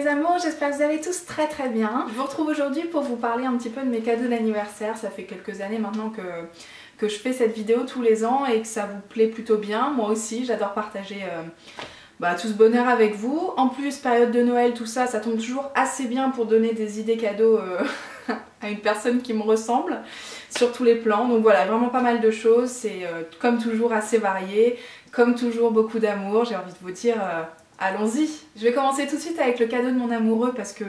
amours, j'espère que vous allez tous très bien. Je vous retrouve aujourd'hui pour vous parler un petit peu de mes cadeaux d'anniversaire. Ça fait quelques années maintenant que je fais cette vidéo tous les ans et que ça vous plaît plutôt bien. Moi aussi, j'adore partager tout ce bonheur avec vous. En plus, période de Noël, tout ça, ça tombe toujours assez bien pour donner des idées cadeaux à une personne qui me ressemble sur tous les plans. Donc voilà, vraiment pas mal de choses. C'est comme toujours assez varié, comme toujours beaucoup d'amour. J'ai envie de vous dire... allons-y. Je vais commencer tout de suite avec le cadeau de mon amoureux parce que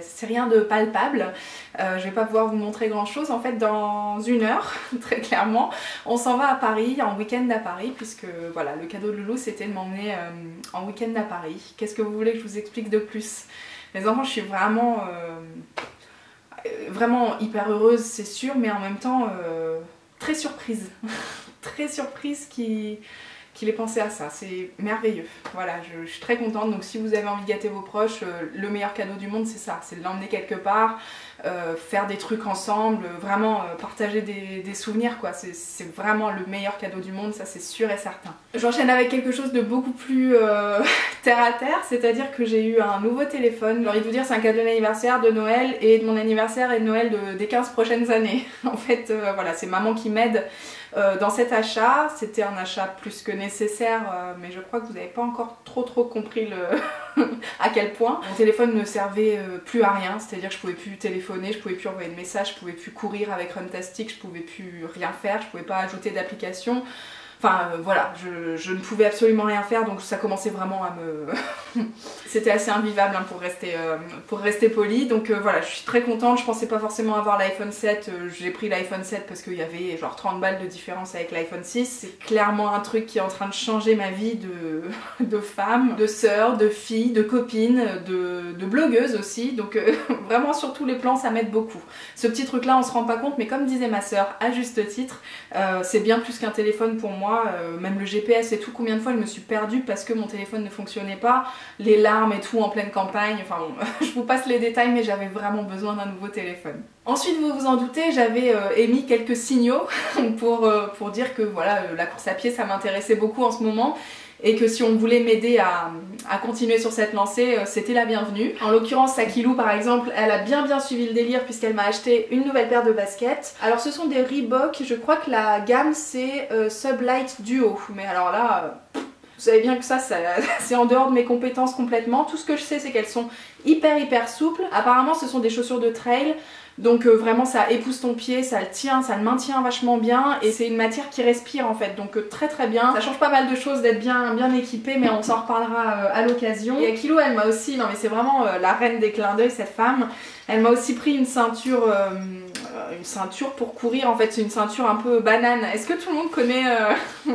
c'est rien de palpable. Je vais pas pouvoir vous montrer grand chose. En fait, dans 1 heure, très clairement, on s'en va à Paris, en week-end à Paris, puisque voilà, le cadeau de Loulou c'était de m'emmener en week-end à Paris. Qu'est-ce que vous voulez que je vous explique de plus? Les enfants, je suis vraiment hyper heureuse, c'est sûr, mais en même temps très surprise. Très surprise qu'il ait pensé à ça, c'est merveilleux. Voilà, je suis très contente. Donc si vous avez envie de gâter vos proches, le meilleur cadeau du monde c'est ça, c'est de l'emmener quelque part, faire des trucs ensemble, vraiment partager des souvenirs quoi. C'est vraiment le meilleur cadeau du monde, ça c'est sûr et certain. J'enchaîne avec quelque chose de beaucoup plus terre à terre, c'est-à-dire que j'ai eu un nouveau téléphone. J'ai envie de vous dire, c'est un cadeau d'anniversaire, de Noël et de mon anniversaire et de Noël des 15 prochaines années. En fait, voilà, c'est maman qui m'aide dans cet achat. C'était un achat plus que nécessaire, mais je crois que vous n'avez pas encore trop compris à quel point. Mon téléphone ne servait plus à rien, c'est-à-dire que je pouvais plus téléphoner, je pouvais plus envoyer de messages, je pouvais plus courir avec Runtastic, je pouvais plus rien faire, je pouvais pas ajouter d'application. Enfin voilà, je ne pouvais absolument rien faire, donc ça commençait vraiment à me... C'était assez invivable hein, pour rester poli, donc voilà, je suis très contente. Je pensais pas forcément avoir l'iPhone 7, j'ai pris l'iPhone 7 parce qu'il y avait genre 30 balles de différence avec l'iPhone 6. C'est clairement un truc qui est en train de changer ma vie de femme, de sœur, de fille, de copine, de blogueuse aussi, donc vraiment sur tous les plans ça m'aide beaucoup. Ce petit truc là on se rend pas compte, mais comme disait ma sœur à juste titre, c'est bien plus qu'un téléphone pour moi. Même le GPS et tout, combien de fois je me suis perdue parce que mon téléphone ne fonctionnait pas, les larmes et tout en pleine campagne, enfin bon, je vous passe les détails mais j'avais vraiment besoin d'un nouveau téléphone. Ensuite vous vous en doutez, j'avais émis quelques signaux pour dire que voilà, la course à pied ça m'intéressait beaucoup en ce moment et que si on voulait m'aider à continuer sur cette lancée, c'était la bienvenue. En l'occurrence, Sakilou par exemple, elle a bien suivi le délire puisqu'elle m'a acheté une nouvelle paire de baskets. Alors ce sont des Reebok, je crois que la gamme c'est Sublight Duo, mais alors là... vous savez bien que ça c'est en dehors de mes compétences complètement. Tout ce que je sais c'est qu'elles sont hyper souples. Apparemment ce sont des chaussures de trail. Donc vraiment ça épouse ton pied, ça le tient, ça le maintient vachement bien et c'est une matière qui respire en fait, donc très bien. Ça change pas mal de choses d'être bien équipée, mais on s'en reparlera à l'occasion. Et Akilou elle m'a aussi, non mais c'est vraiment la reine des clins d'œil cette femme, elle m'a aussi pris une ceinture pour courir. En fait c'est une ceinture un peu banane. Est-ce que tout le monde connaît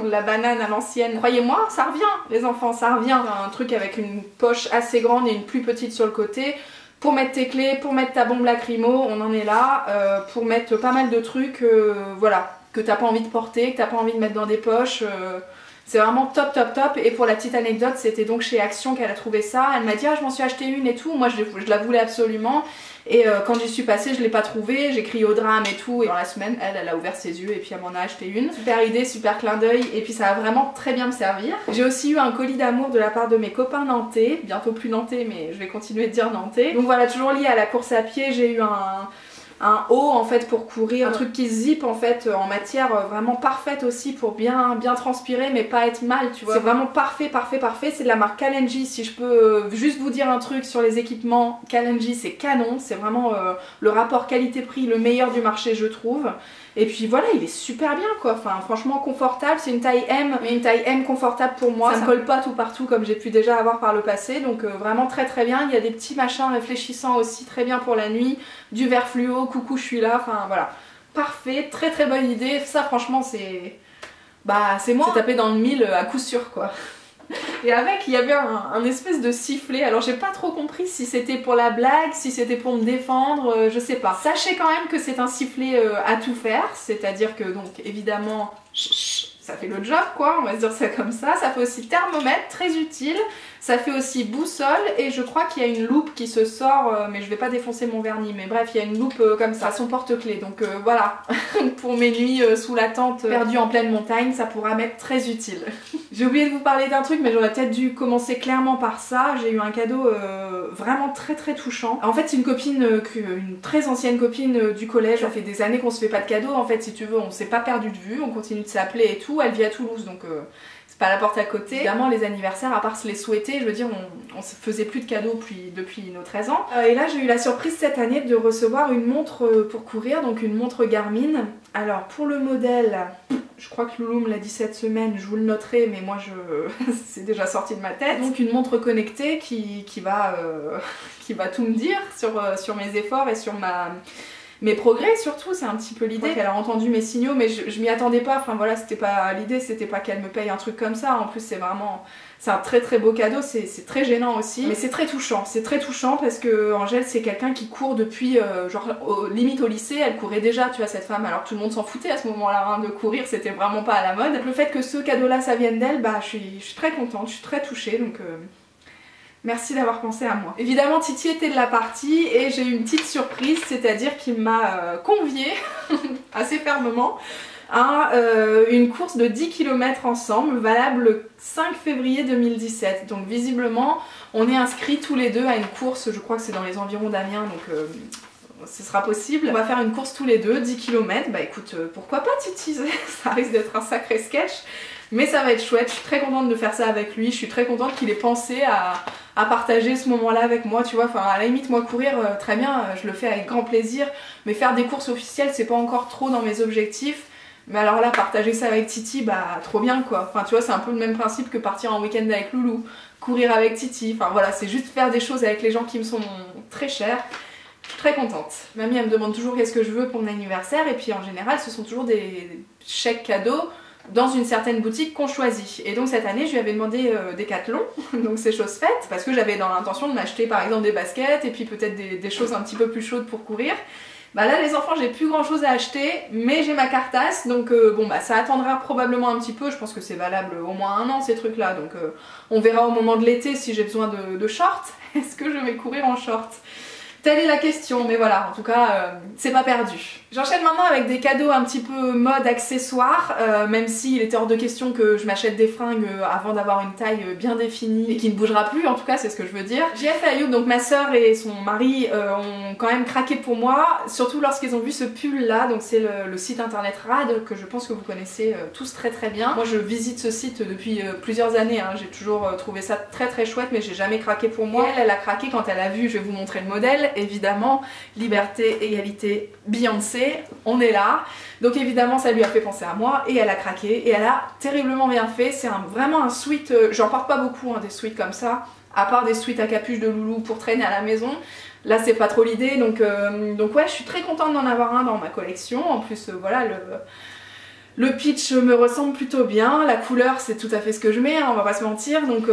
la banane à l'ancienne? Croyez-moi ça revient les enfants, ça revient. Un truc avec une poche assez grande et une plus petite sur le côté. Pour mettre tes clés, pour mettre ta bombe lacrymo, on en est là, pour mettre pas mal de trucs, voilà, que t'as pas envie de porter, que t'as pas envie de mettre dans des poches, c'est vraiment top. Et pour la petite anecdote, c'était donc chez Action qu'elle a trouvé ça, elle m'a dit ah je m'en suis acheté une et tout, moi je la voulais absolument, et quand j'y suis passée je l'ai pas trouvée, j'ai crié au drame et tout, et dans la semaine elle a ouvert ses yeux et puis elle m'en a acheté une. Super idée, super clin d'œil, et puis ça va vraiment très bien me servir. J'ai aussi eu un colis d'amour de la part de mes copains nantais, bientôt plus nantais mais je vais continuer de dire nantais. Donc voilà, toujours lié à la course à pied, j'ai eu un haut en fait pour courir, un truc qui zip en fait en matière vraiment parfaite aussi pour bien transpirer mais pas être mal, tu vois. C'est vraiment parfait, c'est de la marque Kalenji. Si je peux juste vous dire un truc sur les équipements, Kalenji c'est canon, c'est vraiment le rapport qualité-prix le meilleur du marché je trouve. Et puis voilà, il est super bien quoi, enfin franchement confortable, c'est une taille M, mais une taille M confortable pour moi, ça me colle pas tout partout comme j'ai pu déjà avoir par le passé, donc vraiment très bien. Il y a des petits machins réfléchissants aussi, très bien pour la nuit, du verre fluo, coucou je suis là, enfin voilà. Parfait, très bonne idée, ça franchement c'est... c'est moi, c'est tapé dans le mille à coup sûr quoi. Et avec il y avait un espèce de sifflet, alors j'ai pas trop compris si c'était pour la blague, si c'était pour me défendre, je sais pas. Sachez quand même que c'est un sifflet à tout faire, c'est-à-dire que donc évidemment ça fait le job quoi, on va se dire ça comme ça. Ça fait aussi thermomètre, très utile. Ça fait aussi boussole et je crois qu'il y a une loupe qui se sort, mais je vais pas défoncer mon vernis, mais bref il y a une loupe comme ça, son porte-clés, donc voilà, pour mes nuits sous la tente perdues en pleine montagne, ça pourra m'être très utile. J'ai oublié de vous parler d'un truc, mais j'aurais peut-être dû commencer clairement par ça. J'ai eu un cadeau vraiment très touchant. En fait, c'est une copine, une très ancienne copine du collège. Ça fait des années qu'on se fait pas de cadeaux. En fait, si tu veux, on s'est pas perdu de vue, on continue de s'appeler et tout. Elle vit à Toulouse, donc c'est pas à la porte à côté. Évidemment, les anniversaires, à part se les souhaiter, je veux dire, on se faisait plus de cadeaux depuis nos 13 ans. Et là, j'ai eu la surprise cette année de recevoir une montre pour courir, donc une montre Garmin. Alors, pour le modèle... Je crois que Loulou me l'a dit cette semaine, je vous le noterai, mais moi c'est déjà sorti de ma tête. Donc une montre connectée qui va tout me dire sur mes efforts et sur mes progrès surtout, c'est un petit peu l'idée. Elle a entendu mes signaux, mais je m'y attendais pas, enfin voilà, c'était pas l'idée, c'était pas qu'elle me paye un truc comme ça. En plus c'est un très beau cadeau, c'est très gênant aussi, mais c'est très touchant parce que Angèle c'est quelqu'un qui court depuis limite au lycée, elle courait déjà, tu vois, cette femme, alors que tout le monde s'en foutait à ce moment-là, hein, de courir, c'était vraiment pas à la mode. Le fait que ce cadeau-là ça vienne d'elle, bah je suis très contente, je suis très touchée, donc merci d'avoir pensé à moi. Évidemment Titi était de la partie et j'ai eu une petite surprise, c'est-à-dire qu'il m'a conviée assez fermement à une course de 10 km ensemble, valable le 5 février 2017. Donc visiblement, on est inscrits tous les deux à une course, je crois que c'est dans les environs d'Amiens, donc ce sera possible. On va faire une course tous les deux, 10 km, bah écoute, pourquoi pas Titi, ça risque d'être un sacré sketch. Mais ça va être chouette, je suis très contente de faire ça avec lui, je suis très contente qu'il ait pensé à partager ce moment-là avec moi, tu vois, enfin à la limite moi courir très bien, je le fais avec grand plaisir, mais faire des courses officielles c'est pas encore trop dans mes objectifs. Mais alors là, partager ça avec Titi, bah trop bien quoi. Enfin tu vois, c'est un peu le même principe que partir en week-end avec Loulou, courir avec Titi, enfin voilà, c'est juste faire des choses avec les gens qui me sont très chers. Je suis très contente. Mamie elle me demande toujours qu'est-ce que je veux pour mon anniversaire et puis en général ce sont toujours des chèques cadeaux dans une certaine boutique qu'on choisit. Et donc cette année je lui avais demandé Decathlon, donc c'est chose faite, parce que j'avais dans l'intention de m'acheter par exemple des baskets et puis peut-être des choses un petit peu plus chaudes pour courir. Bah là les enfants j'ai plus grand chose à acheter, mais j'ai ma cartasse, donc bon bah ça attendra probablement un petit peu, je pense que c'est valable au moins 1 an ces trucs là, donc on verra au moment de l'été si j'ai besoin de shorts, est-ce que je vais courir en shorts? Telle est la question, mais voilà, en tout cas, c'est pas perdu. J'enchaîne maintenant avec des cadeaux un petit peu mode accessoires, même s'il était hors de question que je m'achète des fringues avant d'avoir une taille bien définie et qui ne bougera plus, en tout cas c'est ce que je veux dire. JF et Ayoub, donc ma soeur et son mari, ont quand même craqué pour moi, surtout lorsqu'ils ont vu ce pull là, donc c'est le site internet Rad, que je pense que vous connaissez tous très bien. Moi je visite ce site depuis plusieurs années, hein. J'ai toujours trouvé ça très chouette, mais j'ai jamais craqué pour moi. Elle a craqué quand elle a vu, je vais vous montrer le modèle, évidemment, liberté, égalité, Beyoncé, on est là. Donc évidemment ça lui a fait penser à moi et elle a craqué et elle a terriblement bien fait. C'est vraiment un sweat, j'en porte pas beaucoup hein, des sweats comme ça, à part des sweats à capuche de Loulou pour traîner à la maison. Là c'est pas trop l'idée, donc ouais je suis très contente d'en avoir un dans ma collection. En plus voilà, le pitch me ressemble plutôt bien, la couleur c'est tout à fait ce que je mets, hein, on va pas se mentir, donc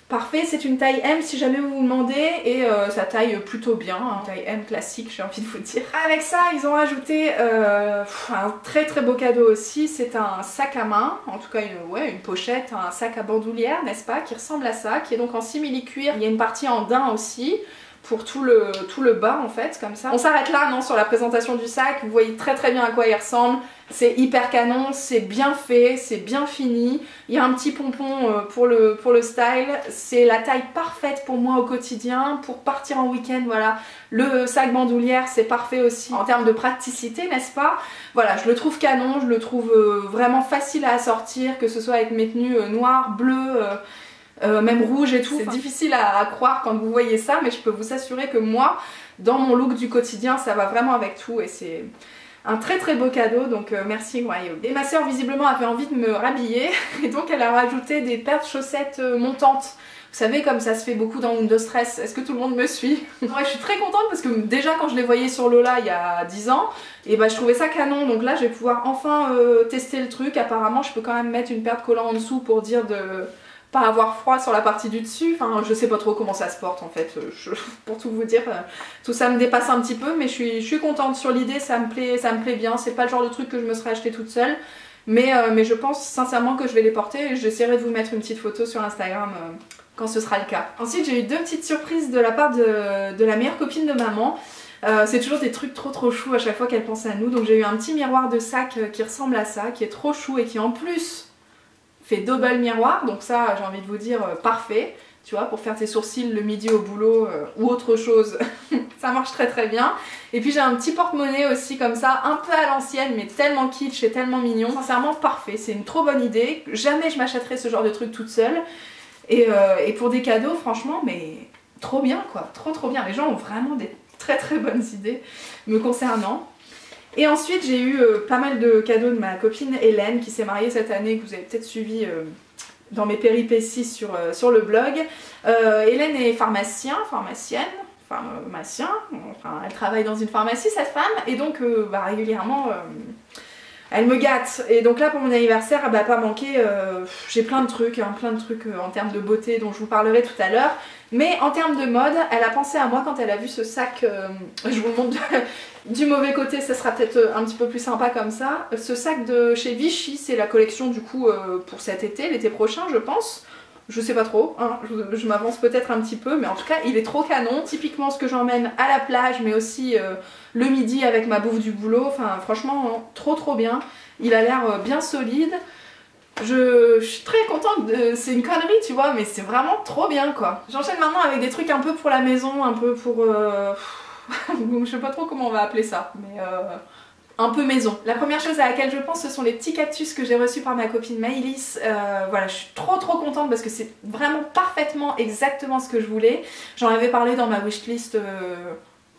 parfait. C'est une taille M si jamais vous vous demandez, et ça taille plutôt bien, hein. Taille M classique j'ai envie de vous dire. Avec ça ils ont rajouté un très beau cadeau aussi, c'est un sac à main, en tout cas une pochette, un sac à bandoulière n'est-ce pas, qui ressemble à ça, qui est donc en simili-cuir, il y a une partie en daim aussi, pour tout le bas en fait, comme ça. On s'arrête là non sur la présentation du sac, vous voyez très bien à quoi il ressemble, c'est hyper canon, c'est bien fait, c'est bien fini, il y a un petit pompon pour le style, c'est la taille parfaite pour moi au quotidien, pour partir en week-end, voilà. Le sac bandoulière c'est parfait aussi en termes de praticité n'est-ce pas, voilà, je le trouve canon, je le trouve vraiment facile à assortir, que ce soit avec mes tenues noires, bleues, même rouge et tout. C'est difficile à croire quand vous voyez ça, mais je peux vous assurer que moi, dans mon look du quotidien, ça va vraiment avec tout et c'est un très beau cadeau, donc merci Guayo. Et ma soeur visiblement avait envie de me rhabiller et donc elle a rajouté des paires de chaussettes montantes. Vous savez comme ça se fait beaucoup dans Windows Stress, est-ce que tout le monde me suit? Ouais, je suis très contente parce que déjà quand je les voyais sur Lola il y a 10 ans, et bah je trouvais ça canon, donc là je vais pouvoir enfin tester le truc. Apparemment je peux quand même mettre une paire de collants en dessous pour dire de pas avoir froid sur la partie du dessus, enfin je sais pas trop comment ça se porte en fait, pour tout vous dire, tout ça me dépasse un petit peu, mais je suis contente sur l'idée, ça me plaît bien, c'est pas le genre de truc que je me serais acheté toute seule, mais je pense sincèrement que je vais les porter et j'essaierai de vous mettre une petite photo sur Instagram quand ce sera le cas. Ensuite j'ai eu 2 petites surprises de la part de la meilleure copine de maman. C'est toujours des trucs trop chou à chaque fois qu'elle pense à nous, donc j'ai eu un petit miroir de sac qui ressemble à ça, qui est trop chou et qui en plus fait double miroir, donc ça j'ai envie de vous dire parfait. Tu vois, pour faire tes sourcils le midi au boulot ou autre chose, ça marche très très bien. Et puis j'ai un petit porte-monnaie aussi comme ça, un peu à l'ancienne, mais tellement kitsch et tellement mignon. Sincèrement parfait, c'est une trop bonne idée. Jamais je m'achèterais ce genre de truc toute seule. Et pour des cadeaux, franchement, mais trop bien quoi, trop bien. Les gens ont vraiment des très très bonnes idées me concernant. Et ensuite j'ai eu pas mal de cadeaux de ma copine Hélène qui s'est mariée cette année, que vous avez peut-être suivi dans mes péripéties sur le blog. Hélène est pharmacienne, elle travaille dans une pharmacie cette femme, et donc régulièrement elle me gâte. Et donc là pour mon anniversaire, elle va pas manquer, j'ai plein de trucs en termes de beauté dont je vous parlerai tout à l'heure. Mais en termes de mode, elle a pensé à moi quand elle a vu ce sac, je vous le montre du mauvais côté, ça sera peut-être un petit peu plus sympa comme ça. Ce sac de chez Vichy, c'est la collection du coup pour cet été, l'été prochain je pense. Je sais pas trop, hein, je m'avance peut-être un petit peu, mais en tout cas il est trop canon. Typiquement ce que j'emmène à la plage, mais aussi le midi avec ma bouffe du boulot. Enfin franchement trop bien. Il a l'air bien solide. Je suis très contente, c'est une connerie tu vois, mais c'est vraiment trop bien quoi. J'enchaîne maintenant avec des trucs un peu pour la maison, un peu pour... je sais pas trop comment on va appeler ça, mais un peu maison. La première chose à laquelle je pense, ce sont les petits cactus que j'ai reçus par ma copine Maëlys. Voilà, je suis trop contente parce que c'est vraiment parfaitement exactement ce que je voulais. J'en avais parlé dans ma wishlist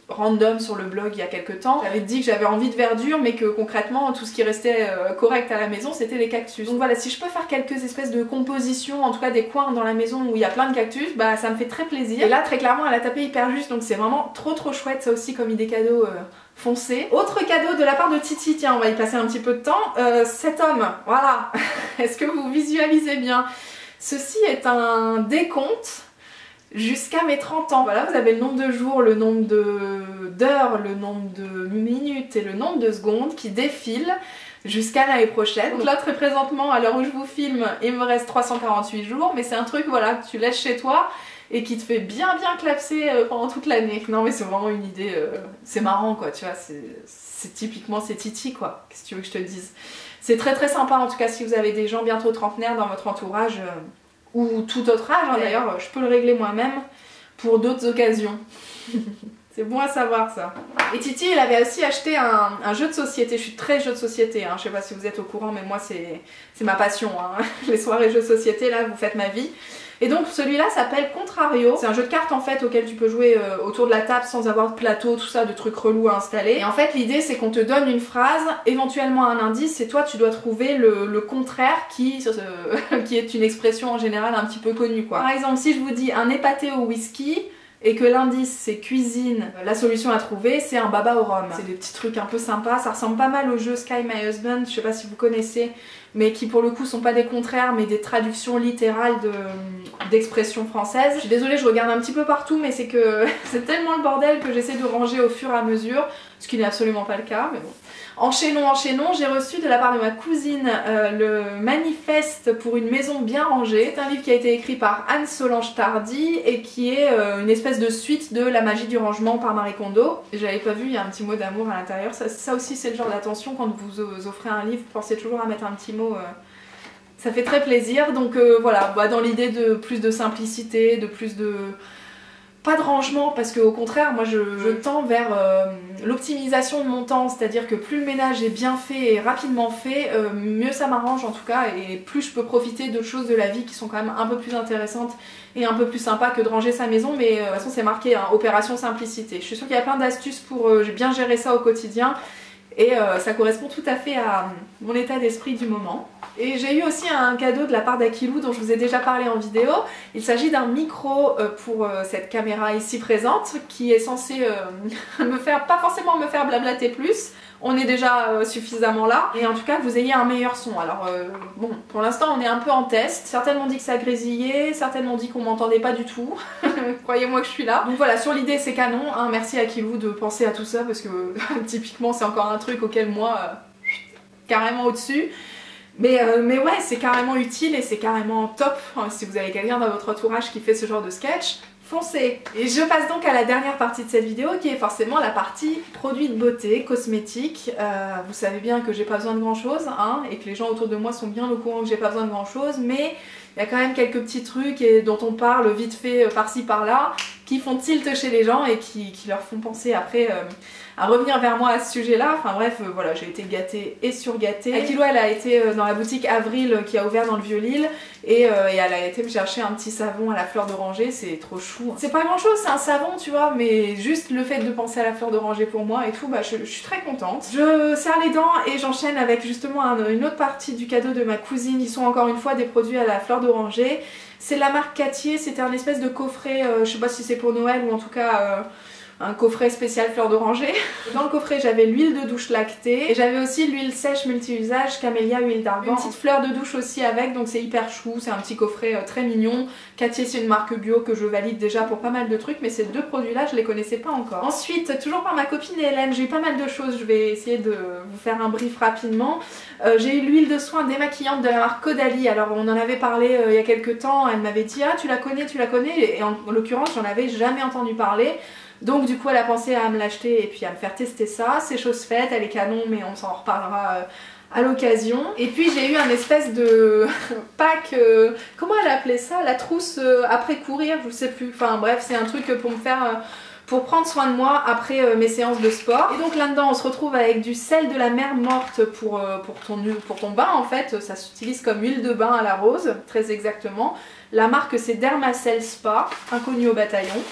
random sur le blog il y a quelques temps. J'avais dit que j'avais envie de verdure, mais que concrètement tout ce qui restait correct à la maison c'était les cactus. Donc voilà, si je peux faire quelques espèces de compositions, en tout cas des coins dans la maison où il y a plein de cactus, bah ça me fait très plaisir. Et là très clairement elle a tapé hyper juste, donc c'est vraiment trop chouette, ça aussi comme idée cadeau foncé. Autre cadeau de la part de Titi, tiens on va y passer un petit peu de temps, cet homme, voilà. Est-ce que vous visualisez bien? Ceci est un décompte jusqu'à mes 30 ans. Voilà, vous avez le nombre de jours, le nombre d'heures, le nombre de minutes et le nombre de secondes qui défilent jusqu'à l'année prochaine. Donc là très présentement, à l'heure où je vous filme, il me reste 348 jours, mais c'est un truc voilà que tu laisses chez toi et qui te fait bien clapser pendant toute l'année. Non mais c'est vraiment une idée, c'est marrant quoi, tu vois, c'est typiquement c'est Titi quoi, qu'est-ce que tu veux que je te dise. C'est très sympa en tout cas si vous avez des gens bientôt trentenaires dans votre entourage, ou tout autre âge, hein, d'ailleurs je peux le régler moi-même pour d'autres occasions. C'est bon à savoir ça. Et Titi il avait aussi acheté un jeu de société, je suis très jeu de société, hein. Je sais pas si vous êtes au courant mais moi c'est ma passion, hein. Les soirées jeux de société là vous faites ma vie. Et donc celui-là s'appelle Contrario, c'est un jeu de cartes en fait auquel tu peux jouer autour de la table sans avoir de plateau, tout ça, de trucs relous à installer. Et en fait l'idée c'est qu'on te donne une phrase, éventuellement un indice, et toi tu dois trouver le contraire qui est une expression en général un petit peu connue quoi. Par exemple si je vous dis un épaté au whisky, et que l'indice c'est cuisine, la solution à trouver c'est un baba au rhum. C'est des petits trucs un peu sympas, ça ressemble pas mal au jeu Sky My Husband, je sais pas si vous connaissez, mais qui pour le coup sont pas des contraires mais des traductions littérales d'expressions françaises. Je suis désolée, je regarde un petit peu partout mais c'est que c'est tellement le bordel que j'essaie de ranger au fur et à mesure, ce qui n'est absolument pas le cas, mais bon. Enchaînons, j'ai reçu de la part de ma cousine le manifeste pour une maison bien rangée. C'est un livre qui a été écrit par Anne-Solange Tardy et qui est une espèce de suite de La magie du rangement par Marie Kondo. J'avais pas vu, il y a un petit mot d'amour à l'intérieur. Ça aussi c'est le genre d'attention quand vous offrez un livre, pensez toujours à mettre un petit mot. Ça fait très plaisir, donc voilà, dans l'idée de plus de simplicité, de plus de... Pas de rangement parce qu'au contraire moi je tends vers l'optimisation de mon temps, c'est-à-dire que plus le ménage est bien fait et rapidement fait, mieux ça m'arrange en tout cas, et plus je peux profiter de choses de la vie qui sont quand même un peu plus intéressantes et un peu plus sympas que de ranger sa maison, mais de toute façon c'est marqué hein, opération simplicité. Je suis sûre qu'il y a plein d'astuces pour bien gérer ça au quotidien. Et ça correspond tout à fait à mon état d'esprit du moment. Et j'ai eu aussi un cadeau de la part d'Akilou dont je vous ai déjà parlé en vidéo. Il s'agit d'un micro pour cette caméra ici présente qui est censé pas forcément me faire blablater plus. On est déjà suffisamment là. Et en tout cas que vous ayez un meilleur son. Alors bon, pour l'instant on est un peu en test. Certains m'ont dit que ça grésillait, certains m'ont dit qu'on m'entendait pas du tout. Croyez-moi que je suis là. Donc voilà, sur l'idée c'est canon, hein. Merci Akilou de penser à tout ça parce que typiquement c'est encore un truc auquel moi, carrément au-dessus. Mais ouais, c'est carrément utile et c'est carrément top. Si vous avez quelqu'un dans votre entourage qui fait ce genre de sketch, foncez. Et je passe donc à la dernière partie de cette vidéo qui est forcément la partie produits de beauté, cosmétiques. Vous savez bien que j'ai pas besoin de grand chose hein, et que les gens autour de moi sont bien au courant que j'ai pas besoin de grand chose, mais il y a quand même quelques petits trucs dont on parle vite fait par-ci par-là qui font tilt chez les gens et qui leur font penser après à revenir vers moi à ce sujet-là. Enfin bref, voilà, j'ai été gâtée et surgâtée. Akilo, elle a été dans la boutique Avril qui a ouvert dans le Vieux-Lille et elle a été me chercher un petit savon à la fleur d'oranger, c'est trop chou. C'est pas grand-chose, c'est un savon, tu vois, mais juste le fait de penser à la fleur d'oranger pour moi et tout, bah je suis très contente. Je serre les dents et j'enchaîne avec justement une autre partie du cadeau de ma cousine qui sont encore une fois des produits à la fleur d'oranger. C'est de la marque Cattier, c'était un espèce de coffret, je sais pas si c'est pour Noël ou en tout cas un coffret spécial fleur d'oranger. Dans le coffret j'avais l'huile de douche lactée et j'avais aussi l'huile sèche multi-usage Camélia huile d'argan. Une petite fleur de douche aussi avec, donc c'est hyper chou, c'est un petit coffret très mignon. Cattier c'est une marque bio que je valide déjà pour pas mal de trucs, mais ces deux produits là je les connaissais pas encore. Ensuite, toujours par ma copine Hélène, j'ai eu pas mal de choses, je vais essayer de vous faire un brief rapidement. J'ai eu l'huile de soin démaquillante de la marque Caudalie, alors on en avait parlé il y a quelques temps, elle m'avait dit ah tu la connais, et en l'occurrence j'en avais jamais entendu parler. Donc du coup elle a pensé à me l'acheter et puis à me faire tester ça, c'est chose faite, elle est canon mais on s'en reparlera à l'occasion. Et puis j'ai eu un espèce de pack, comment elle appelait ça, la trousse après courir, je sais plus, enfin bref c'est un truc pour me faire... pour prendre soin de moi après mes séances de sport. Et donc là-dedans on se retrouve avec du sel de la mer morte pour ton bain en fait, ça s'utilise comme huile de bain à la rose, très exactement. La marque c'est Dermacell Spa, inconnu au bataillon.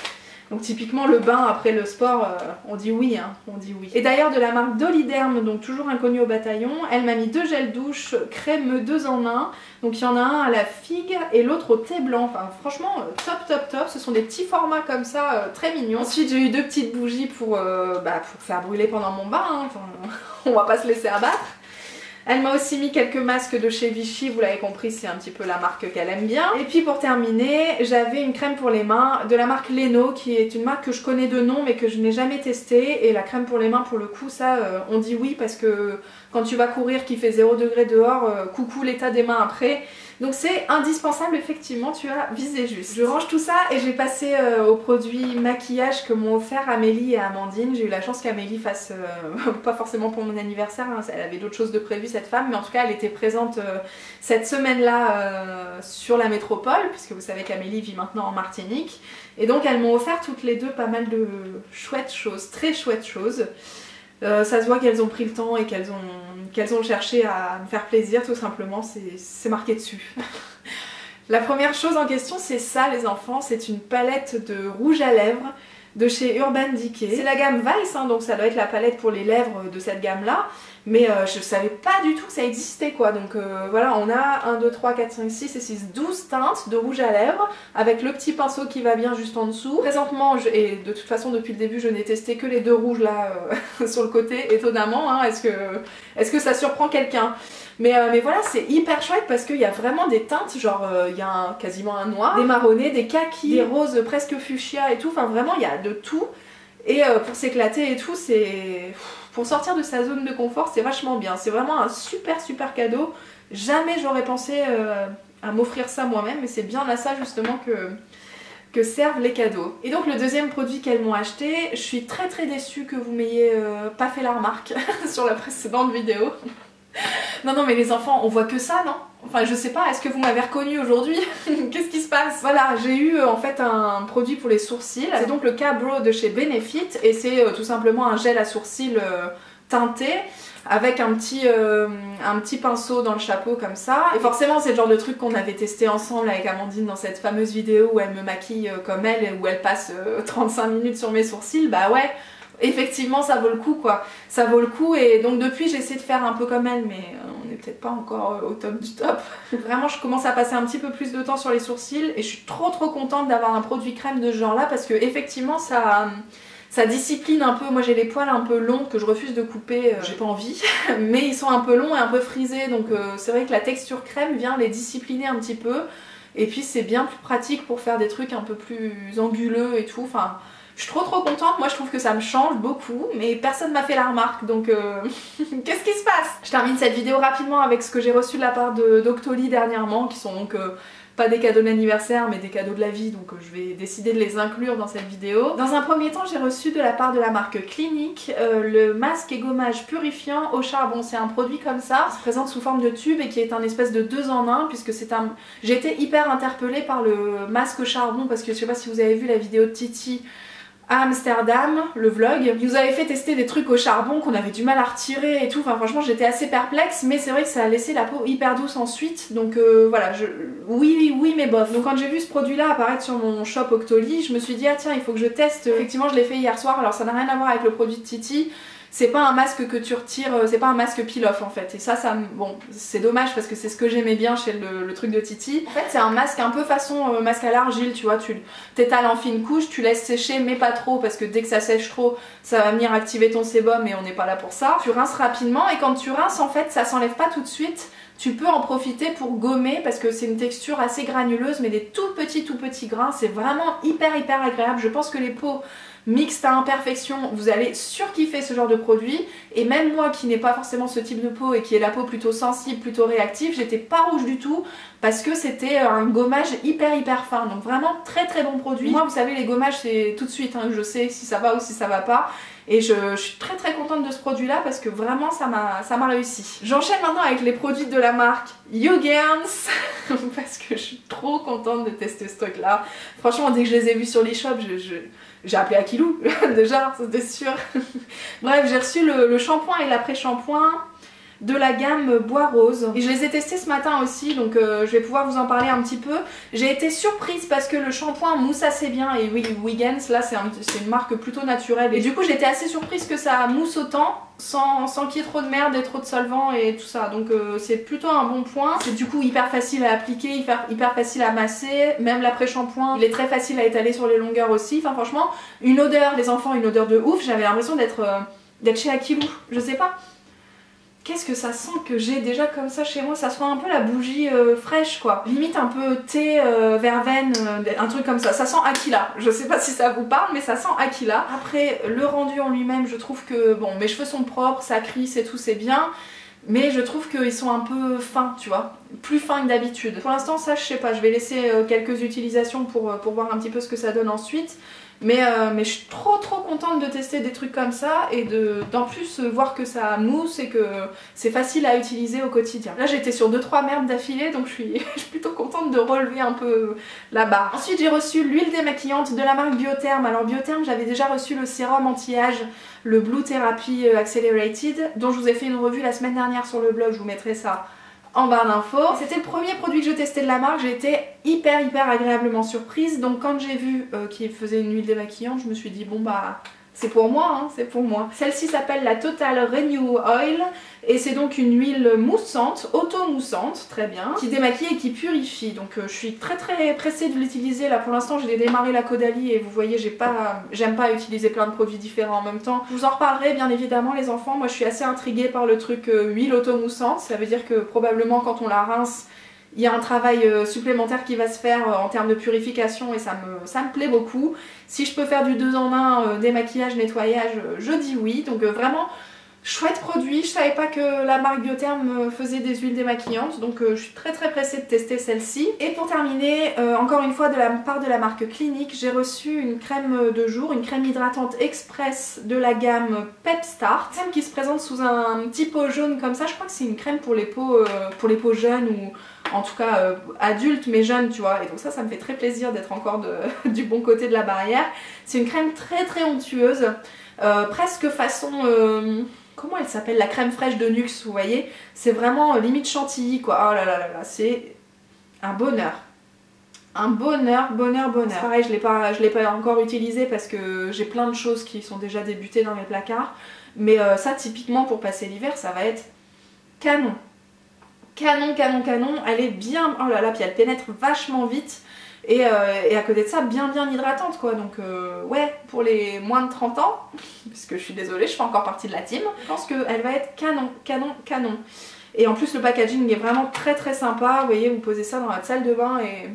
Donc typiquement le bain après le sport, on dit oui, hein, on dit oui. Et d'ailleurs de la marque Doliderm, donc toujours inconnue au bataillon, elle m'a mis 2 gels douche crème 2 en 1. Donc il y en a un à la figue et l'autre au thé blanc. Enfin franchement top top top, ce sont des petits formats comme ça, très mignons. Ensuite j'ai eu 2 petites bougies pour faire brûler pendant mon bain, hein. Enfin, on va pas se laisser abattre. Elle m'a aussi mis quelques masques de chez Vichy, vous l'avez compris, c'est un petit peu la marque qu'elle aime bien. Et puis pour terminer, j'avais une crème pour les mains de la marque Leno, qui est une marque que je connais de nom mais que je n'ai jamais testée. Et la crème pour les mains, pour le coup, ça, on dit oui parce que quand tu vas courir qu'il fait 0 degré dehors, coucou l'état des mains après. Donc c'est indispensable, effectivement, tu as visé juste. Je range tout ça et j'ai passé aux produits maquillage que m'ont offert Amélie et Amandine. J'ai eu la chance qu'Amélie fasse, pas forcément pour mon anniversaire, hein, elle avait d'autres choses de prévues cette femme, mais en tout cas elle était présente cette semaine-là sur la métropole, puisque vous savez qu'Amélie vit maintenant en Martinique. Et donc elles m'ont offert toutes les deux pas mal de chouettes choses, très chouettes choses. Ça se voit qu'elles ont pris le temps et qu'elles ont cherché à me faire plaisir, tout simplement, c'est marqué dessus. La première chose en question, c'est ça les enfants, c'est une palette de rouge à lèvres de chez Urban Decay. C'est la gamme Vice, hein, donc ça doit être la palette pour les lèvres de cette gamme-là. Mais je savais pas du tout que ça existait quoi, donc voilà, on a 1, 2, 3, 4, 5, 6 et 6, 12 teintes de rouge à lèvres avec le petit pinceau qui va bien juste en dessous. Présentement, et de toute façon depuis le début je n'ai testé que les 2 rouges là sur le côté, étonnamment, hein, est-ce que ça surprend quelqu'un? Mais voilà, c'est hyper chouette parce qu'il y a vraiment des teintes, genre il y a quasiment un noir, des marronnés, des kakis, des roses presque fuchsia et tout, enfin vraiment il y a de tout. Et pour s'éclater et tout, c'est... Pour sortir de sa zone de confort, c'est vachement bien. C'est vraiment un super super cadeau. Jamais j'aurais pensé à m'offrir ça moi-même, mais c'est bien à ça justement que servent les cadeaux. Et donc le deuxième produit qu'elles m'ont acheté, je suis très très déçue que vous m'ayez pas fait la remarque sur la précédente vidéo. Non mais les enfants, on voit que ça, non? Enfin je sais pas, est-ce que vous m'avez reconnu aujourd'hui? Qu'est-ce qui se passe? Voilà, j'ai eu en fait un produit pour les sourcils. C'est donc le K-Brow de chez Benefit et c'est tout simplement un gel à sourcils teinté avec un petit pinceau dans le chapeau comme ça. Et forcément c'est le genre de truc qu'on avait testé ensemble avec Amandine dans cette fameuse vidéo où elle me maquille comme elle et où elle passe 35 minutes sur mes sourcils. Bah ouais, effectivement ça vaut le coup quoi, ça vaut le coup. Et donc depuis j'essaie de faire un peu comme elle, mais on n'est peut-être pas encore au top du top. Vraiment je commence à passer un petit peu plus de temps sur les sourcils et je suis trop contente d'avoir un produit crème de ce genre là parce que effectivement ça discipline un peu. Moi j'ai les poils un peu longs que je refuse de couper, j'ai pas envie, mais ils sont un peu longs et un peu frisés, donc c'est vrai que la texture crème vient les discipliner un petit peu. Et puis c'est bien plus pratique pour faire des trucs un peu plus anguleux et tout, enfin Je suis trop contente, moi je trouve que ça me change beaucoup, mais personne m'a fait la remarque, donc qu'est-ce qui se passe? Je termine cette vidéo rapidement avec ce que j'ai reçu de la part d'Octoly dernièrement, qui sont donc pas des cadeaux d'anniversaire mais des cadeaux de la vie, donc je vais décider de les inclure dans cette vidéo. Dans un premier temps, j'ai reçu de la part de la marque Clinique le masque et gommage purifiant au charbon. C'est un produit comme ça, qui se présente sous forme de tube et qui est un espèce de 2 en 1, puisque c'est un... J'ai été hyper interpellée par le masque au charbon, parce que je sais pas si vous avez vu la vidéo de Titi à Amsterdam, le vlog. Il nous avait fait tester des trucs au charbon qu'on avait du mal à retirer et tout, enfin franchement j'étais assez perplexe, mais c'est vrai que ça a laissé la peau hyper douce ensuite, donc voilà, oui mais bof. Donc quand j'ai vu ce produit là apparaître sur mon shop Octoly, je me suis dit ah tiens, il faut que je teste. Effectivement je l'ai fait hier soir, alors ça n'a rien à voir avec le produit de Titi. C'est pas un masque que tu retires, c'est pas un masque peel-off en fait. Et ça bon, c'est dommage parce que c'est ce que j'aimais bien chez le truc de Titi. En fait, c'est un masque un peu façon masque à l'argile, tu vois. Tu t'étales en fine couche, tu laisses sécher, mais pas trop parce que dès que ça sèche trop, ça va venir activer ton sébum et on n'est pas là pour ça. Tu rinces rapidement et quand tu rinces, en fait, ça s'enlève pas tout de suite. Tu peux en profiter pour gommer parce que c'est une texture assez granuleuse, mais des tout petits grains. C'est vraiment hyper agréable. Je pense que les peaux mixte à imperfection, vous allez surkiffer ce genre de produit, et même moi qui n'ai pas forcément ce type de peau et qui ai la peau plutôt sensible, plutôt réactive, j'étais pas rouge du tout parce que c'était un gommage hyper fin, donc vraiment très bon produit. Moi vous savez les gommages c'est tout de suite, hein, je sais si ça va ou si ça va pas, et je suis très contente de ce produit là parce que vraiment ça m'a réussi. J'enchaîne maintenant avec les produits de la marque YouGirls parce que je suis trop contente de tester ce truc là. Franchement dès que je les ai vus sur les shops, j'ai appelé Akilou, déjà, c'était sûr. Bref, j'ai reçu le shampoing et l'après-shampoing de la gamme Bois Rose. Et je les ai testés ce matin aussi, donc je vais pouvoir vous en parler un petit peu. J'ai été surprise parce que le shampoing mousse assez bien, et oui, Wiggins, là c'est une marque plutôt naturelle. Et du coup j'étais assez surprise que ça mousse autant, sans qu'il y ait trop de merde et trop de solvant et tout ça. Donc c'est plutôt un bon point. C'est du coup hyper facile à appliquer, hyper facile à masser. Même l'après-shampoing, il est très facile à étaler sur les longueurs aussi. Enfin franchement, une odeur, les enfants, une odeur de ouf. J'avais l'impression d'être chez Akilou, je sais pas. Qu'est-ce que ça sent que j'ai déjà comme ça chez moi? Ça sent un peu la bougie fraîche quoi. Limite un peu thé, verveine, un truc comme ça. Ça sent Aquila. Je sais pas si ça vous parle mais ça sent Aquila. Après le rendu en lui-même, je trouve que bon, mes cheveux sont propres, ça crisse et tout, c'est bien. Mais je trouve qu'ils sont un peu fins, tu vois, plus fins que d'habitude. Pour l'instant ça je sais pas, je vais laisser quelques utilisations pour voir un petit peu ce que ça donne ensuite. Mais je suis trop contente de tester des trucs comme ça et d'en plus voir que ça mousse et que c'est facile à utiliser au quotidien. Là j'étais sur 2-3 merdes d'affilée, donc je suis plutôt contente de relever un peu la barre. Ensuite j'ai reçu l'huile démaquillante de la marque Biotherm. Alors Biotherm, j'avais déjà reçu le sérum anti-âge, le Blue Therapy Accelerated, dont je vous ai fait une revue la semaine dernière sur le blog, je vous mettrai ça en barre d'infos. C'était le premier produit que je testais de la marque, j'ai été hyper agréablement surprise. Donc quand j'ai vu qu'il faisait une huile démaquillante, je me suis dit bon bah c'est pour moi, hein, c'est pour moi. Celle-ci s'appelle la Total Renew Oil et c'est donc une huile moussante, auto-moussante, très bien, qui démaquille et qui purifie. Donc je suis très pressée de l'utiliser. Là pour l'instant j'ai démarré la Caudalie et vous voyez j'aime pas utiliser plein de produits différents en même temps. Je vous en reparlerai bien évidemment les enfants. Moi je suis assez intriguée par le truc huile auto-moussante. Ça veut dire que probablement quand on la rince, il y a un travail supplémentaire qui va se faire en termes de purification et ça me plaît beaucoup. Si je peux faire du 2 en 1, démaquillage, nettoyage, je dis oui. Donc vraiment chouette produit. Je savais pas que la marque Biotherm faisait des huiles démaquillantes, donc je suis très pressée de tester celle-ci. Et pour terminer, encore une fois de la part de la marque Clinique, j'ai reçu une crème de jour, une crème hydratante express de la gamme Pep Start. Crème qui se présente sous un petit pot jaune comme ça. Je crois que c'est une crème pour les peaux jeunes ou en tout cas adulte mais jeune, tu vois, et donc ça me fait très plaisir d'être encore du bon côté de la barrière. C'est une crème très onctueuse, presque façon comment elle s'appelle, la crème fraîche de Nuxe, vous voyez, c'est vraiment limite chantilly quoi. Oh là là, c'est un bonheur. Un bonheur. C'est pareil, je l'ai pas encore utilisé parce que j'ai plein de choses qui sont déjà débutées dans mes placards, mais ça typiquement pour passer l'hiver ça va être canon. Canon, elle est bien, oh là là, puis elle pénètre vachement vite et à côté de ça bien hydratante quoi, donc ouais, pour les moins de 30 ans, puisque je suis désolée, je fais encore partie de la team, je pense qu'elle va être canon. Et en plus le packaging est vraiment très sympa, vous voyez, vous posez ça dans votre salle de bain et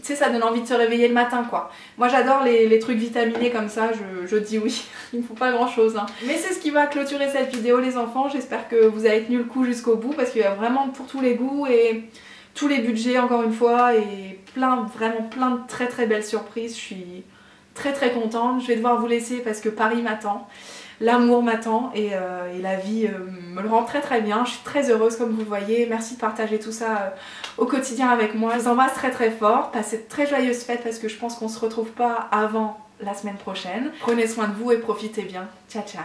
sais, ça donne envie de se réveiller le matin quoi. Moi j'adore les trucs vitaminés comme ça, je dis oui, il me faut pas grand chose hein. Mais c'est ce qui va clôturer cette vidéo les enfants, j'espère que vous avez tenu le coup jusqu'au bout parce qu'il y a vraiment pour tous les goûts et tous les budgets encore une fois et vraiment plein de très très belles surprises. Je suis très contente, je vais devoir vous laisser parce que Paris m'attend. L'amour m'attend et la vie me le rend très bien. Je suis très heureuse comme vous le voyez. Merci de partager tout ça au quotidien avec moi. Je vous embrasse très fort. Passez de très joyeuses fêtes parce que je pense qu'on se retrouve pas avant la semaine prochaine. Prenez soin de vous et profitez bien. Ciao ciao.